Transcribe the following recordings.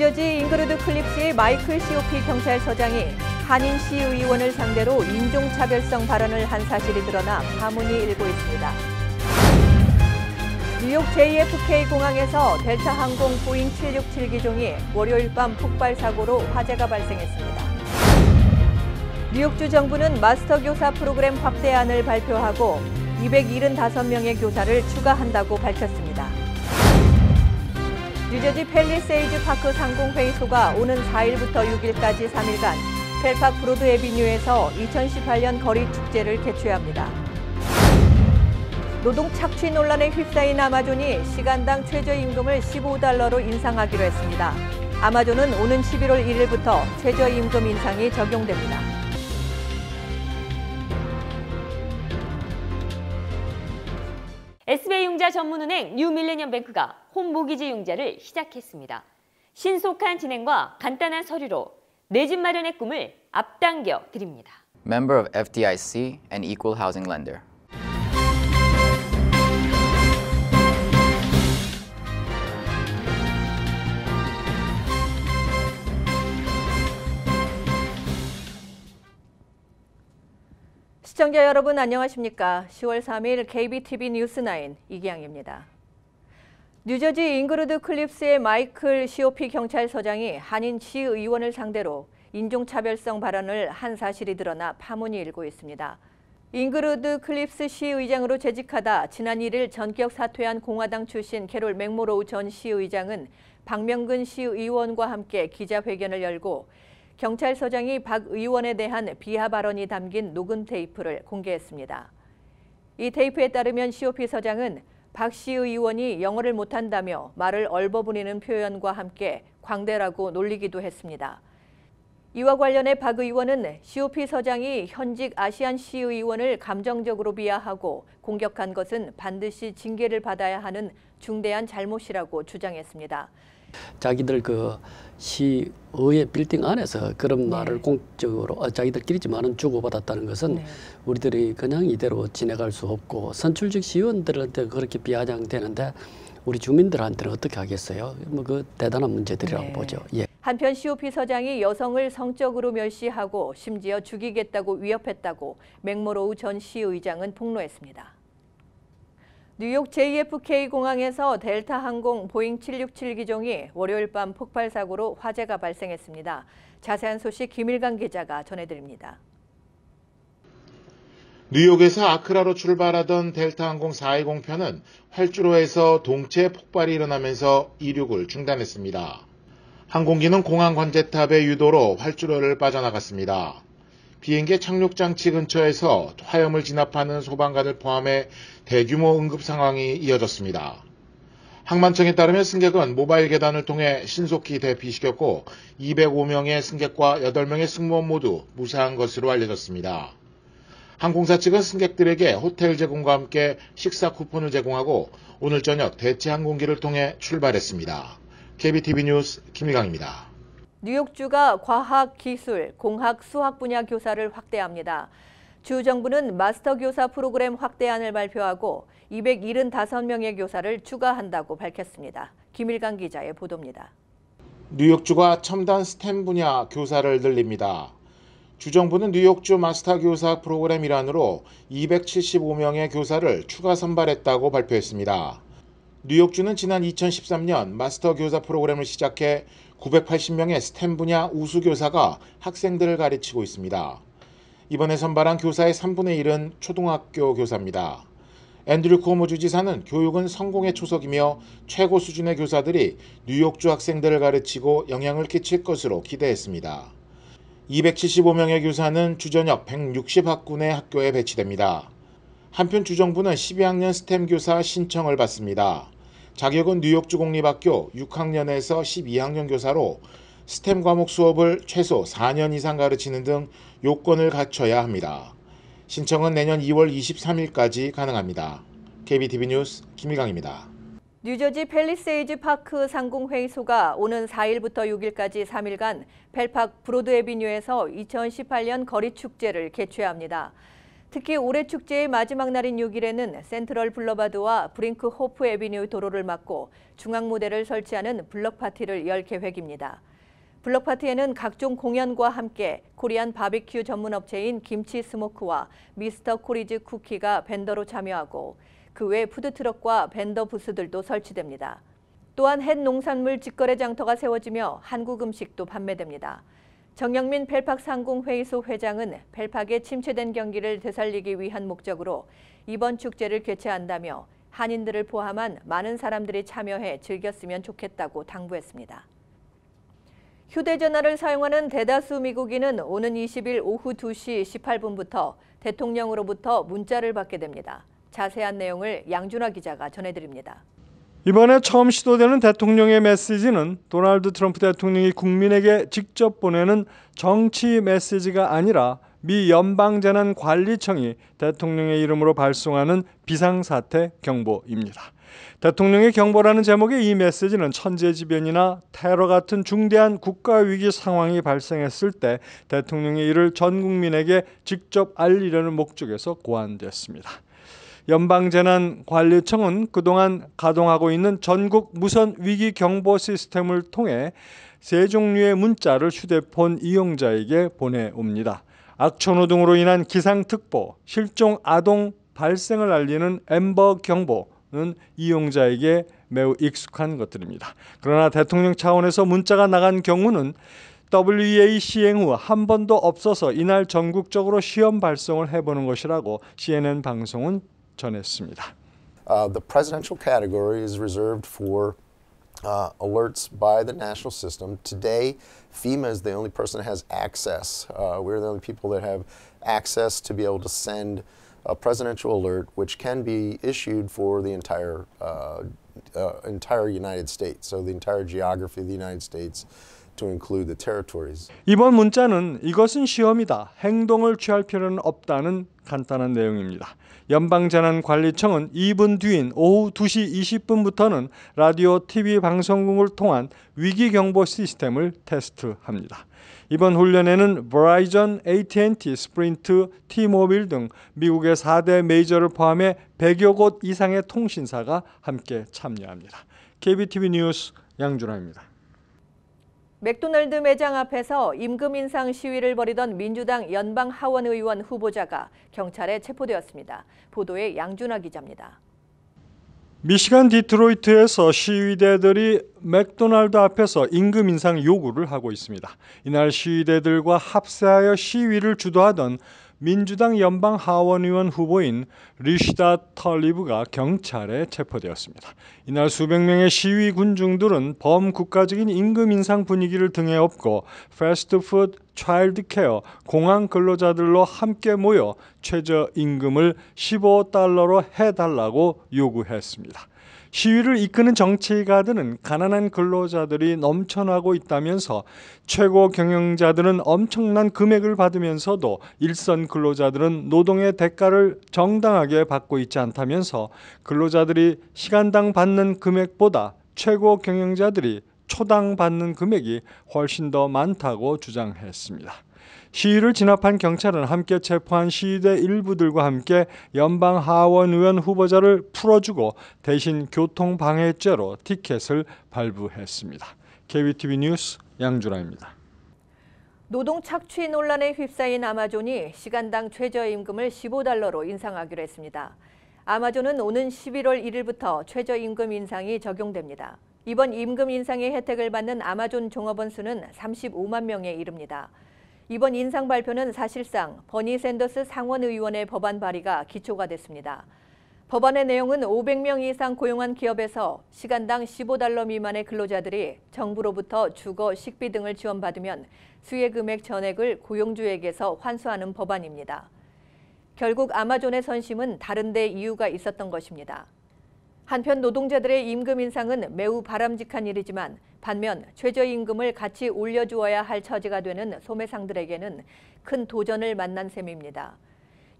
뉴저지 잉그리드 클립스의 마이클 COP 경찰서장이 한인 시의원을 상대로 인종차별성 발언을 한 사실이 드러나 파문이 일고 있습니다. 뉴욕 JFK 공항에서 델타 항공 보잉 767기종이 월요일 밤 폭발 사고로 화재가 발생했습니다. 뉴욕주 정부는 마스터 교사 프로그램 확대안을 발표하고 275명의 교사를 추가한다고 밝혔습니다. 뉴저지 팰리세이즈 파크 상공회의소가 오는 4일부터 6일까지 3일간 펠팍 브로드 애비뉴에서 2018년 거리 축제를 개최합니다. 노동 착취 논란에 휩싸인 아마존이 시간당 최저임금을 $15로 인상하기로 했습니다. 아마존은 오는 11월 1일부터 최저임금 인상이 적용됩니다. SBI융자 전문은행 뉴밀레니엄뱅크가 홈모기지 융자를 시작했습니다. 신속한 진행과 간단한 서류로 내 집 마련의 꿈을 앞당겨 드립니다. Member of FDIC and Equal Housing Lender. 시청자 여러분 안녕하십니까? 10월 3일 KBTV 뉴스9 이기양입니다. 뉴저지 잉그리드 클립스의 마이클 COP 경찰서장이 한인 시의원을 상대로 인종차별성 발언을 한 사실이 드러나 파문이 일고 있습니다. 잉그리드 클립스 시의장으로 재직하다 지난 1일 전격 사퇴한 공화당 출신 캐롤 맥모로우 전 시의장은 박명근 시의원과 함께 기자회견을 열고 경찰서장이 박 의원에 대한 비하 발언이 담긴 녹음 테이프를 공개했습니다. 이 테이프에 따르면 COP 서장은 박 시의원이 영어를 못한다며 말을 얼버무리는 표현과 함께 광대라고 놀리기도 했습니다. 이와 관련해 박 의원은 COP 서장이 현직 아시안 시의원을 감정적으로 비하하고 공격한 것은 반드시 징계를 받아야 하는 중대한 잘못이라고 주장했습니다. 자기들 그 시의회 빌딩 안에서 그런 말을 공적으로 자기들끼리지만은 주고받았다는 것은 우리들이 그냥 이대로 지나갈 수 없고 선출직 시의원들한테 그렇게 비아냥되는데 우리 주민들한테는 어떻게 하겠어요? 뭐 그 대단한 문제들이라고 보죠. 예. 한편 COP 서장이 여성을 성적으로 멸시하고 심지어 죽이겠다고 위협했다고 맥모로우 전 시의장은 폭로했습니다. 뉴욕 JFK 공항에서 델타 항공 보잉 767기종이 월요일 밤 폭발 사고로 화재가 발생했습니다. 자세한 소식 김일강 기자가 전해드립니다. 뉴욕에서 아크라로 출발하던 델타 항공 420편은 활주로에서 동체 폭발이 일어나면서 이륙을 중단했습니다. 항공기는 공항 관제탑의 유도로 활주로를 빠져나갔습니다. 비행기 착륙 장치 근처에서 화염을 진압하는 소방관을 포함해 대규모 응급 상황이 이어졌습니다. 항만청에 따르면 승객은 모바일 계단을 통해 신속히 대피시켰고 205명의 승객과 8명의 승무원 모두 무사한 것으로 알려졌습니다. 항공사 측은 승객들에게 호텔 제공과 함께 식사 쿠폰을 제공하고 오늘 저녁 대체 항공기를 통해 출발했습니다. KBTV 뉴스 김일강입니다. 뉴욕주가 과학, 기술, 공학, 수학 분야 교사를 확대합니다. 주 정부는 마스터 교사 프로그램 확대안을 발표하고 275명의 교사를 추가한다고 밝혔습니다. 김일강 기자의 보도입니다. 뉴욕주가 첨단 스템 분야 교사를 늘립니다. 주정부는 뉴욕주 마스터 교사 프로그램 일환으로 275명의 교사를 추가 선발했다고 발표했습니다. 뉴욕주는 지난 2013년 마스터 교사 프로그램을 시작해 980명의 스템 분야 우수 교사가 학생들을 가르치고 있습니다. 이번에 선발한 교사의 3분의 1은 초등학교 교사입니다. 앤드류 코모 주지사는 교육은 성공의 초석이며 최고 수준의 교사들이 뉴욕주 학생들을 가르치고 영향을 끼칠 것으로 기대했습니다. 275명의 교사는 주저녁 160학군의 학교에 배치됩니다. 한편 주정부는 12학년 스템 교사 신청을 받습니다. 자격은 뉴욕주 공립학교 6학년에서 12학년 교사로 스템 과목 수업을 최소 4년 이상 가르치는 등 요건을 갖춰야 합니다. 신청은 내년 2월 23일까지 가능합니다. KBTV 뉴스 김일강입니다. 뉴저지 팰리세이즈 파크 상공회의소가 오는 4일부터 6일까지 3일간 펠팍 브로드 애비뉴에서 2018년 거리 축제를 개최합니다. 특히 올해 축제의 마지막 날인 6일에는 센트럴 블러바드와 브링크 호프 애비뉴 도로를 막고 중앙 무대를 설치하는 블럭 파티를 열 계획입니다. 블럭 파티에는 각종 공연과 함께 코리안 바비큐 전문 업체인 김치 스모크와 미스터 코리즈 쿠키가 벤더로 참여하고 그 외 푸드트럭과 벤더 부스들도 설치됩니다. 또한 햇 농산물 직거래 장터가 세워지며 한국 음식도 판매됩니다. 정영민 펠팍 상공회의소 회장은 펠팍의 침체된 경기를 되살리기 위한 목적으로 이번 축제를 개최한다며 한인들을 포함한 많은 사람들이 참여해 즐겼으면 좋겠다고 당부했습니다. 휴대전화를 사용하는 대다수 미국인은 오는 20일 오후 2시 18분부터 대통령으로부터 문자를 받게 됩니다. 자세한 내용을 양준하 기자가 전해드립니다. 이번에 처음 시도되는 대통령의 메시지는 도널드 트럼프 대통령이 국민에게 직접 보내는 정치 메시지가 아니라 미 연방재난관리청이 대통령의 이름으로 발송하는 비상사태 경보입니다. 대통령의 경보라는 제목의 이 메시지는 천재지변이나 테러 같은 중대한 국가위기 상황이 발생했을 때 대통령의 일을 전 국민에게 직접 알리려는 목적에서 고안됐습니다. 연방재난관리청은 그동안 가동하고 있는 전국 무선 위기 경보 시스템을 통해 세 종류의 문자를 휴대폰 이용자에게 보내옵니다. 악천후 등으로 인한 기상특보, 실종 아동 발생을 알리는 앰버 경보는 이용자에게 매우 익숙한 것들입니다. 그러나 대통령 차원에서 문자가 나간 경우는 WEA 시행 후 한 번도 없어서 이날 전국적으로 시험 발송을 해보는 것이라고 CNN 방송은 전했습니다. The presidential category is reserved for alerts by the national system. Today, FEMA is the only person that has access. We're the only people that have access to be able to send a presidential alert, which can be issued for the entire United States, so the entire geography of the United States, to include the territories. 이번 문자는 이것은 시험이다. 행동을 취할 필요는 없다는 간단한 내용입니다. 연방재난관리청은 2분 뒤인 오후 2시 20분부터는 라디오, TV 방송국을 통한 위기경보 시스템을 테스트합니다. 이번 훈련에는 버라이전, AT&T, 스프린트, T-모빌 등 미국의 4대 메이저를 포함해 100여 곳 이상의 통신사가 함께 참여합니다. KBTV 뉴스 양준하입니다. 맥도날드 매장 앞에서 임금 인상 시위를 벌이던 민주당 연방 하원 의원 후보자가 경찰에 체포되었습니다. 보도에 양준하 기자입니다. 미시간 디트로이트에서 시위대들이 맥도날드 앞에서 임금 인상 요구를 하고 있습니다. 이날 시위대들과 합세하여 시위를 주도하던 민주당 연방 하원 의원 후보인 리시다 털리브가 경찰에 체포되었습니다. 이날 수백 명의 시위 군중들은 범국가적인 임금 인상 분위기를 등에 업고 패스트푸드, 차일드케어, 공항 근로자들로 함께 모여 최저임금을 $15로 해달라고 요구했습니다. 시위를 이끄는 정치가들은 가난한 근로자들이 넘쳐나고 있다면서 최고 경영자들은 엄청난 금액을 받으면서도 일선 근로자들은 노동의 대가를 정당하게 받고 있지 않다면서 근로자들이 시간당 받는 금액보다 최고 경영자들이 초당 받는 금액이 훨씬 더 많다고 주장했습니다. 시위를 진압한 경찰은 함께 체포한 시위대 일부들과 함께 연방 하원 의원 후보자를 풀어주고 대신 교통방해죄로 티켓을 발부했습니다. KBTV 뉴스 양준하입니다. 노동 착취 논란에 휩싸인 아마존이 시간당 최저임금을 $15로 인상하기로 했습니다. 아마존은 오는 11월 1일부터 최저임금 인상이 적용됩니다. 이번 임금 인상의 혜택을 받는 아마존 종업원 수는 35만 명에 이릅니다. 이번 인상 발표는 사실상 버니 샌더스 상원 의원의 법안 발의가 기초가 됐습니다. 법안의 내용은 500명 이상 고용한 기업에서 시간당 $15 미만의 근로자들이 정부로부터 주거, 식비 등을 지원받으면 수혜 금액 전액을 고용주에게서 환수하는 법안입니다. 결국 아마존의 선심은 다른 데 이유가 있었던 것입니다. 한편 노동자들의 임금 인상은 매우 바람직한 일이지만 반면 최저임금을 같이 올려주어야 할 처지가 되는 소매상들에게는 큰 도전을 만난 셈입니다.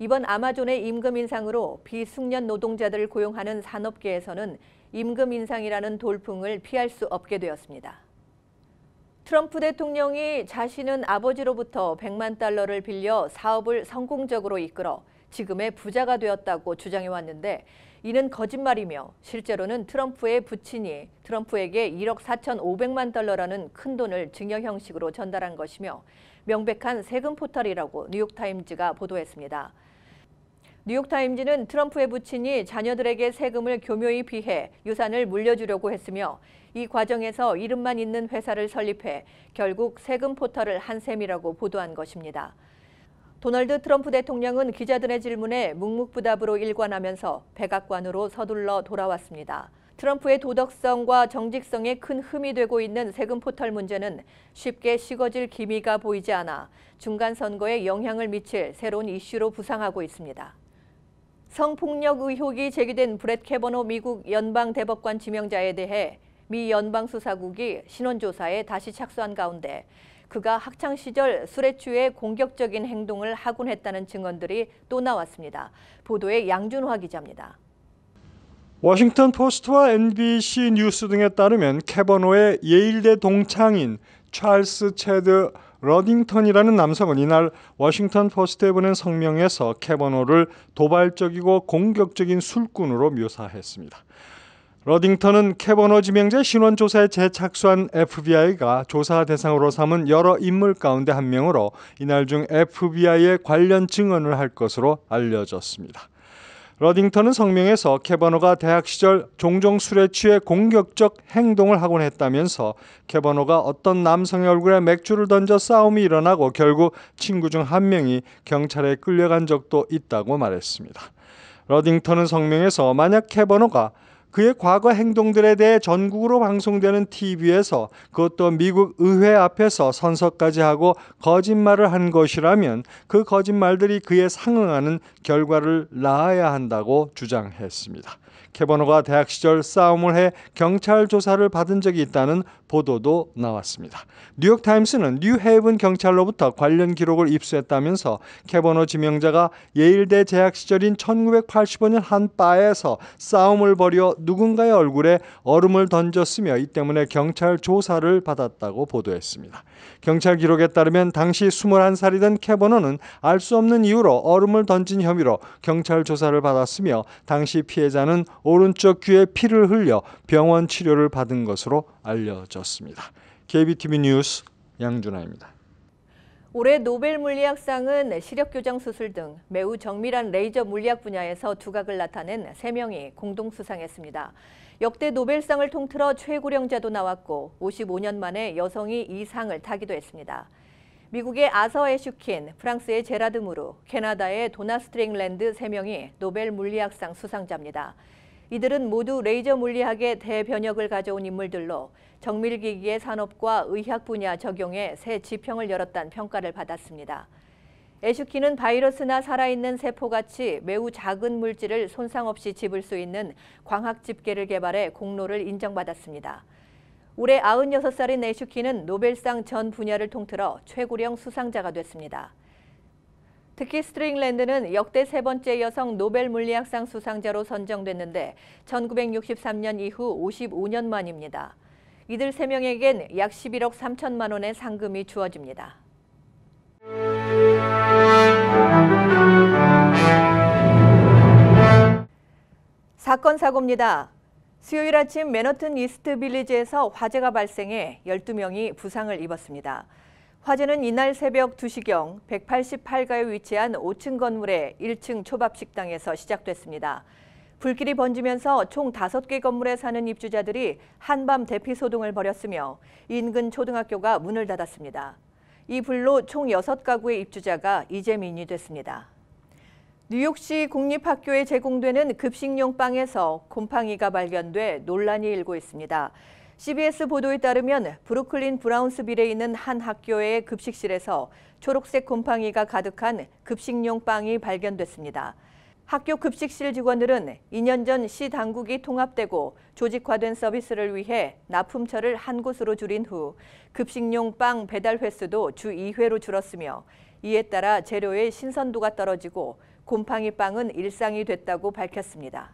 이번 아마존의 임금 인상으로 비숙련 노동자들을 고용하는 산업계에서는 임금 인상이라는 돌풍을 피할 수 없게 되었습니다. 트럼프 대통령이 자신은 아버지로부터 $100만 빌려 사업을 성공적으로 이끌어 지금의 부자가 되었다고 주장해 왔는데 이는 거짓말이며 실제로는 트럼프의 부친이 트럼프에게 1억 4,500만 달러라는 큰 돈을 증여 형식으로 전달한 것이며 명백한 세금 포탈이라고 뉴욕타임즈가 보도했습니다. 뉴욕타임즈는 트럼프의 부친이 자녀들에게 세금을 교묘히 피해 유산을 물려주려고 했으며 이 과정에서 이름만 있는 회사를 설립해 결국 세금 포탈을 한 셈이라고 보도한 것입니다. 도널드 트럼프 대통령은 기자들의 질문에 묵묵부답으로 일관하면서 백악관으로 서둘러 돌아왔습니다. 트럼프의 도덕성과 정직성에 큰 흠이 되고 있는 세금 포탈 문제는 쉽게 식어질 기미가 보이지 않아 중간 선거에 영향을 미칠 새로운 이슈로 부상하고 있습니다. 성폭력 의혹이 제기된 브렛 캐버노 미국 연방대법관 지명자에 대해 미 연방수사국이 신원조사에 다시 착수한 가운데 그가 학창시절 술에 취해 공격적인 행동을 하곤 했다는 증언들이 또 나왔습니다. 보도에 양준화 기자입니다. 워싱턴 포스트와 NBC 뉴스 등에 따르면 캐버노의 예일대 동창인 찰스 체드 러딩턴이라는 남성은 이날 워싱턴 포스트에 보낸 성명에서 캐버노를 도발적이고 공격적인 술꾼으로 묘사했습니다. 러딩턴은 캐버노 지명자 신원 조사에 재착수한 FBI가 조사 대상으로 삼은 여러 인물 가운데 한 명으로 이날 중 FBI에 관련 증언을 할 것으로 알려졌습니다. 러딩턴은 성명에서 캐버노가 대학 시절 종종 술에 취해 공격적 행동을 하곤 했다면서 캐버노가 어떤 남성의 얼굴에 맥주를 던져 싸움이 일어나고 결국 친구 중 한 명이 경찰에 끌려간 적도 있다고 말했습니다. 러딩턴은 성명에서 만약 캐버노가 그의 과거 행동들에 대해 전국으로 방송되는 TV에서 그것도 미국 의회 앞에서 선서까지 하고 거짓말을 한 것이라면 그 거짓말들이 그에 상응하는 결과를 낳아야 한다고 주장했습니다. 캐버노가 대학 시절 싸움을 해 경찰 조사를 받은 적이 있다는 보도도 나왔습니다. 뉴욕타임스는 뉴헤이븐 경찰로부터 관련 기록을 입수했다면서 캐버노 지명자가 예일대 재학 시절인 1985년 한 바에서 싸움을 벌여 누군가의 얼굴에 얼음을 던졌으며 이 때문에 경찰 조사를 받았다고 보도했습니다. 경찰 기록에 따르면 당시 21살이던 캐버노는 알 수 없는 이유로 얼음을 던진 혐의로 경찰 조사를 받았으며 당시 피해자는 오른쪽 귀에 피를 흘려 병원 치료를 받은 것으로 알려졌습니다. KBTV 뉴스 양준하입니다. 올해 노벨 물리학상은 시력교정 수술 등 매우 정밀한 레이저 물리학 분야에서 두각을 나타낸 3명이 공동 수상했습니다. 역대 노벨상을 통틀어 최고령자도 나왔고 55년 만에 여성이 이 상을 타기도 했습니다. 미국의 아서 애슈킨, 프랑스의 제라드 무르, 캐나다의 도나 스트링랜드 3명이 노벨 물리학상 수상자입니다. 이들은 모두 레이저 물리학의 대변혁을 가져온 인물들로 정밀기기의 산업과 의학 분야 적용에 새 지평을 열었다는 평가를 받았습니다. 애슈킨은 바이러스나 살아있는 세포같이 매우 작은 물질을 손상 없이 집을 수 있는 광학 집게를 개발해 공로를 인정받았습니다. 올해 96살인 애슈킨은 노벨상 전 분야를 통틀어 최고령 수상자가 됐습니다. 특히 스트링랜드는 역대 3번째 여성 노벨 물리학상 수상자로 선정됐는데 1963년 이후 55년 만입니다. 이들 3명에겐 약 11억 3천만 원의 상금이 주어집니다. 사건 사고입니다. 수요일 아침 맨하튼 이스트 빌리지에서 화재가 발생해 12명이 부상을 입었습니다. 화재는 이날 새벽 2시경 188가에 위치한 5층 건물의 1층 초밥식당에서 시작됐습니다. 불길이 번지면서 총 5개 건물에 사는 입주자들이 한밤 대피소동을 벌였으며 인근 초등학교가 문을 닫았습니다. 이 불로 총 6가구의 입주자가 이재민이 됐습니다. 뉴욕시 공립학교에 제공되는 급식용 빵에서 곰팡이가 발견돼 논란이 일고 있습니다. CBS 보도에 따르면 브루클린 브라운스빌에 있는 한 학교의 급식실에서 초록색 곰팡이가 가득한 급식용 빵이 발견됐습니다. 학교 급식실 직원들은 2년 전 시 당국이 통합되고 조직화된 서비스를 위해 납품처를 한 곳으로 줄인 후 급식용 빵 배달 횟수도 주 2회로 줄었으며 이에 따라 재료의 신선도가 떨어지고 곰팡이 빵은 일상이 됐다고 밝혔습니다.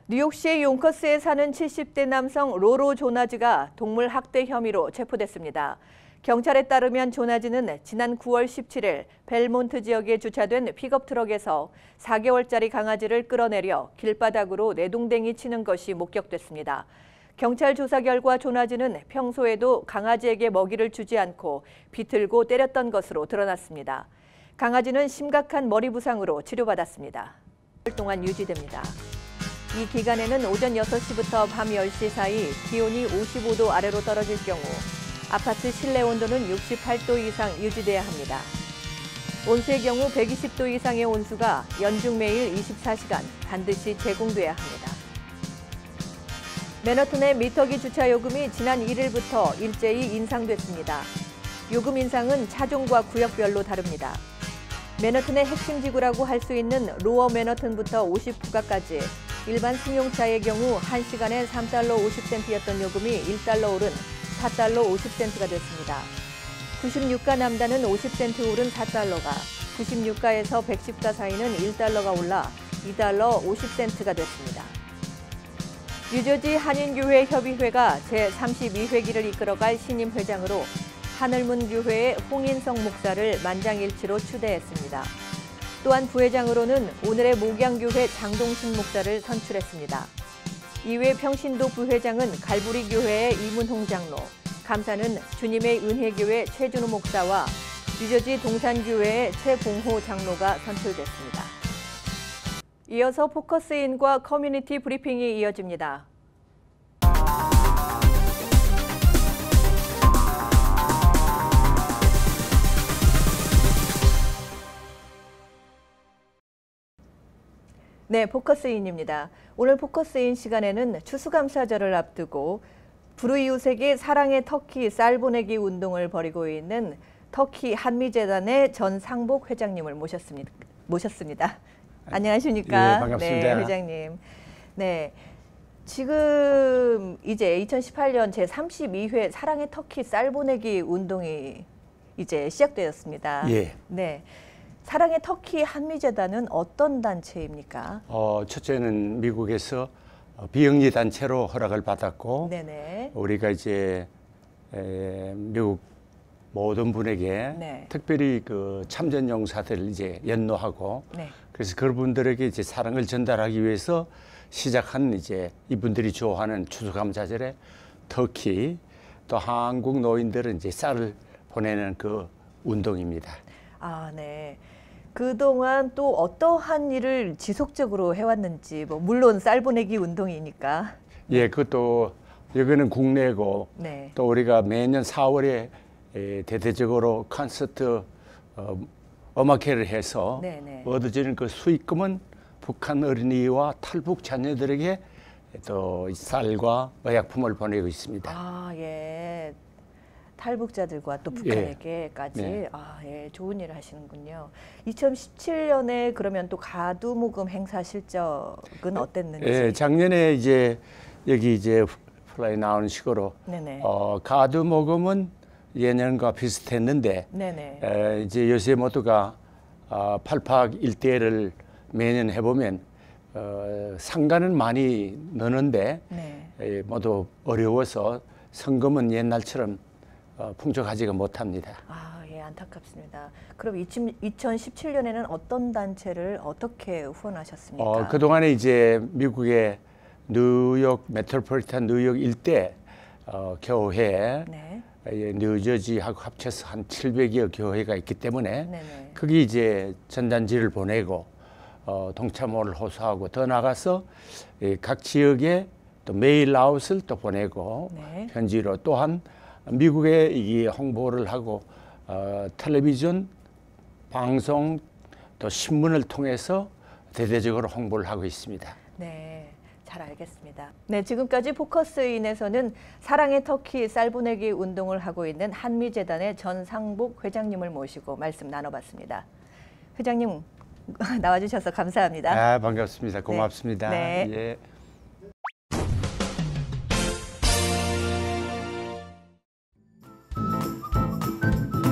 뉴욕시의 용커스에 사는 70대 남성 로로 조나즈가 동물 학대 혐의로 체포됐습니다. 경찰에 따르면 조나즈는 지난 9월 17일 벨몬트 지역에 주차된 픽업 트럭에서 4개월짜리 강아지를 끌어내려 길바닥으로 내동댕이 치는 것이 목격됐습니다. 경찰 조사 결과 조나즈는 평소에도 강아지에게 먹이를 주지 않고 비틀고 때렸던 것으로 드러났습니다. 강아지는 심각한 머리 부상으로 치료받았습니다. 1년 동안 유지됩니다. 이 기간에는 오전 6시부터 밤 10시 사이 기온이 55도 아래로 떨어질 경우 아파트 실내 온도는 68도 이상 유지돼야 합니다. 온수의 경우 120도 이상의 온수가 연중 매일 24시간 반드시 제공돼야 합니다. 맨하튼의 미터기 주차 요금이 지난 1일부터 일제히 인상됐습니다. 요금 인상은 차종과 구역별로 다릅니다. 맨하튼의 핵심 지구라고 할 수 있는 로어 맨하튼부터 50구가까지 일반 승용차의 경우 1시간에 3달러 50센트였던 요금이 1달러 오른 4달러 50센트가 됐습니다. 96가 남단은 50센트 오른 4달러가, 96가에서 110가 사이는 1달러가 올라 2달러 50센트가 됐습니다. 뉴저지 한인교회 협의회가 제32회기를 이끌어갈 신임 회장으로 하늘문 교회의 홍인성 목사를 만장일치로 추대했습니다. 또한 부회장으로는 오늘의 목양교회 장동신 목사를 선출했습니다. 이외 평신도 부회장은 갈보리 교회의 이문홍 장로, 감사는 주님의 은혜교회 최준호 목사와 뉴저지 동산교회의 최봉호 장로가 선출됐습니다. 이어서 포커스인과 커뮤니티 브리핑이 이어집니다. 네, 포커스인입니다. 오늘 포커스인 시간에는 추수감사절을 앞두고 불우이웃에게 사랑의 터키 쌀 보내기 운동을 벌이고 있는 터키 한미재단의 전상복 회장님을 모셨습니다. 안녕하십니까? 예, 반갑습니다. 네, 회장님. 네, 지금 이제 2018년 제32회 사랑의 터키 쌀 보내기 운동이 이제 시작되었습니다. 예. 네. 사랑의 터키 한미재단은 어떤 단체입니까? 첫째는 미국에서 비영리 단체로 허락을 받았고, 네네. 우리가 이제 미국 모든 분에게 네. 특별히 그 참전 용사들을 이제 연로하고, 네. 그래서 그분들에게 이제 사랑을 전달하기 위해서 시작한 이제 이분들이 좋아하는 추수감사절에 터키, 또 한국 노인들은 이제 쌀을 보내는 그 운동입니다. 아, 네. 그동안 또 어떠한 일을 지속적으로 해왔는지, 뭐 물론 쌀 보내기 운동이니까. 예, 그것도 여기는 국내고, 네. 또 우리가 매년 4월에 대대적으로 콘서트 음악회를 해서 네네. 얻어지는 그 수익금은 북한 어린이와 탈북 자녀들에게 또 쌀과 의약품을 보내고 있습니다. 아, 예. 탈북자들과 또 북한에게까지 네. 아, 예, 좋은 일을 하시는군요. 2017년에 그러면 또 가두모금 행사 실적은 어땠는지? 예, 작년에 이제 여기 이제 플라이 나오는 식으로 네네. 가두모금은 예년과 비슷했는데 네네. 이제 요새 모두가 8박 1대를 매년 해보면 상가는 많이 넣는데 네. 모두 어려워서 성금은 옛날처럼 풍족하지가 못합니다. 아, 예, 안타깝습니다. 그럼 2017년에는 어떤 단체를 어떻게 후원하셨습니까? 그동안에 이제 미국의 뉴욕 메트로폴리탄 뉴욕 일대 교회, 네. 뉴저지하고 합쳐서 한 700여 교회가 있기 때문에 네네. 거기 이제 전단지를 보내고 동참호를 호소하고 더 나가서 각 지역에 또 메일아웃을 또 보내고 네. 편지로 또한 미국에 이 홍보를 하고 텔레비전, 방송, 또 신문을 통해서 대대적으로 홍보를 하고 있습니다. 네, 잘 알겠습니다. 네, 지금까지 포커스인에서는 사랑의 터키 쌀 보내기 운동을 하고 있는 한미재단의 전상복 회장님을 모시고 말씀 나눠봤습니다. 회장님 나와주셔서 감사합니다. 반갑습니다. 고맙습니다. 네. 예.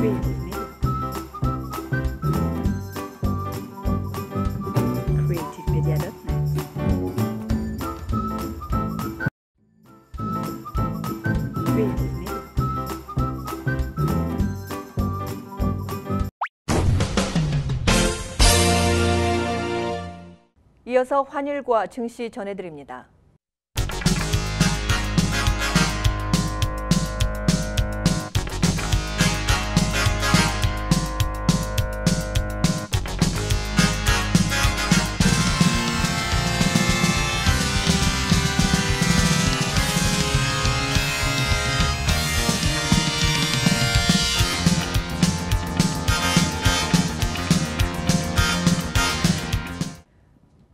creativemedia.net 이어서 환율과 증시 전해드립니다.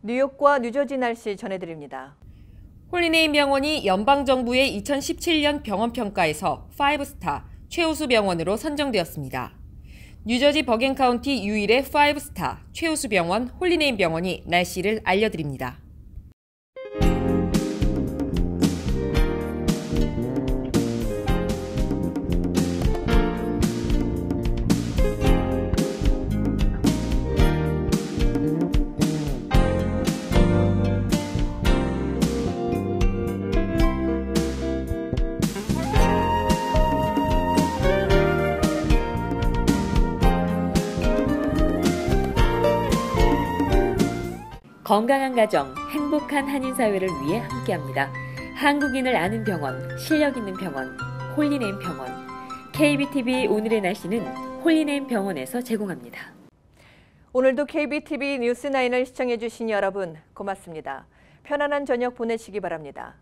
뉴욕과 뉴저지 날씨 전해드립니다. 홀리네임 병원이 연방정부의 2017년 병원평가에서 5스타 최우수 병원으로 선정되었습니다. 뉴저지 버겐 카운티 유일의 5스타 최우수 병원 홀리네임 병원이 날씨를 알려드립니다. 건강한 가정, 행복한 한인사회를 위해 함께합니다. 한국인을 아는 병원, 실력 있는 병원, 홀리네임 병원. KBTV 오늘의 날씨는 홀리네임 병원에서 제공합니다. 오늘도 KBTV 뉴스9을 시청해주신 여러분 고맙습니다. 편안한 저녁 보내시기 바랍니다.